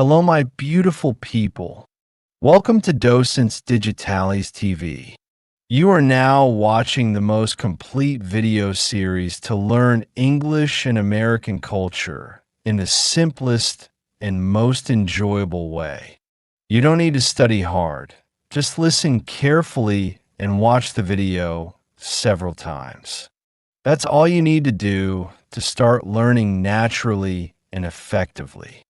Hello, my beautiful people. Welcome to Docentes DigitalesTV. You are now watching the most complete video series to learn English and American culture in the simplest and most enjoyable way. You don't need to study hard. Just listen carefully and watch the video several times. That's all you need to do to start learning naturally and effectively.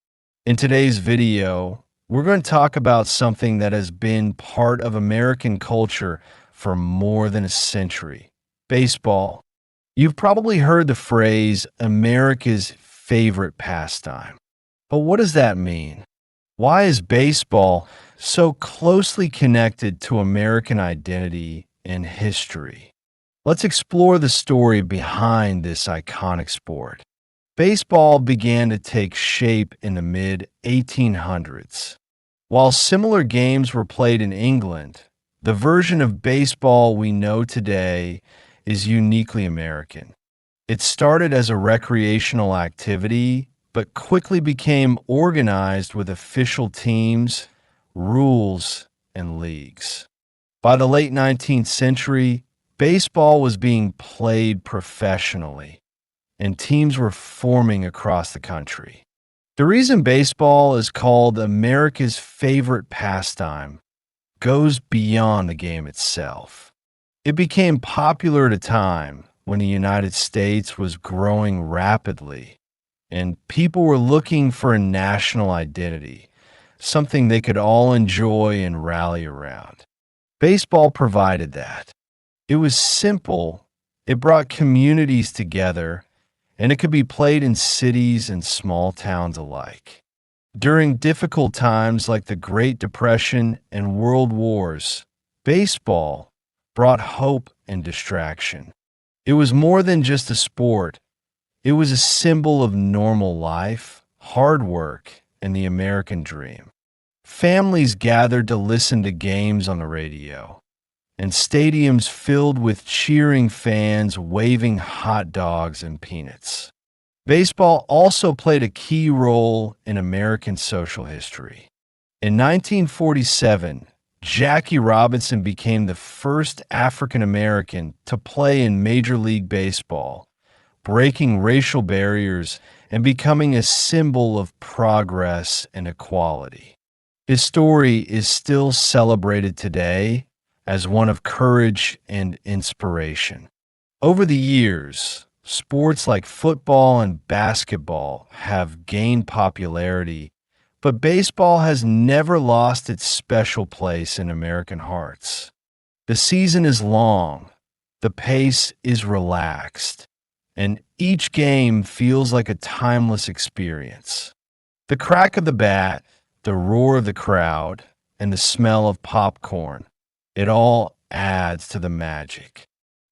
In today's video, we're going to talk about something that has been part of American culture for more than a century: baseball. You've probably heard the phrase America's favorite pastime. But what does that mean? Why is baseball so closely connected to American identity and history? Let's explore the story behind this iconic sport. Baseball began to take shape in the mid-1800s. While similar games were played in England, the version of baseball we know today is uniquely American. It started as a recreational activity, but quickly became organized with official teams, rules, and leagues. By the late 19th century, baseball was being played professionally, and teams were forming across the country. The reason baseball is called America's favorite pastime goes beyond the game itself. It became popular at a time when the United States was growing rapidly, and people were looking for a national identity, something they could all enjoy and rally around. Baseball provided that. It was simple, it brought communities together, and it could be played in cities and small towns alike. During difficult times like the Great Depression and World Wars, baseball brought hope and distraction. It was more than just a sport. It was a symbol of normal life, hard work, and the American dream. Families gathered to listen to games on the radio, and stadiums filled with cheering fans waving hot dogs and peanuts. Baseball also played a key role in American social history. In 1947, Jackie Robinson became the first African American to play in Major League Baseball, breaking racial barriers and becoming a symbol of progress and equality. His story is still celebrated today as one of courage and inspiration. Over the years, sports like football and basketball have gained popularity, but baseball has never lost its special place in American hearts. The season is long, the pace is relaxed, and each game feels like a timeless experience. The crack of the bat, the roar of the crowd, and the smell of popcorn, it all adds to the magic.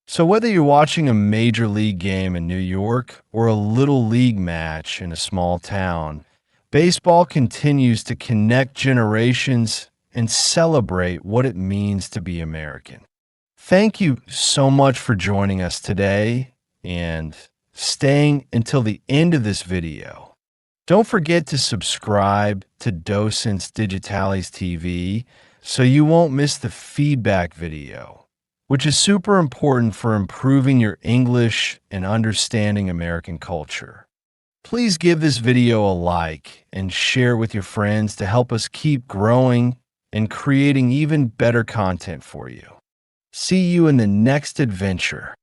So whether you're watching a major league game in New York or a little league match in a small town, baseball continues to connect generations and celebrate what it means to be American. Thank you so much for joining us today and staying until the end of this video. Don't forget to subscribe to Docentes DigitalesTV so you won't miss the feedback video, which is super important for improving your English and understanding American culture. Please give this video a like and share it with your friends to help us keep growing and creating even better content for you. See you in the next adventure.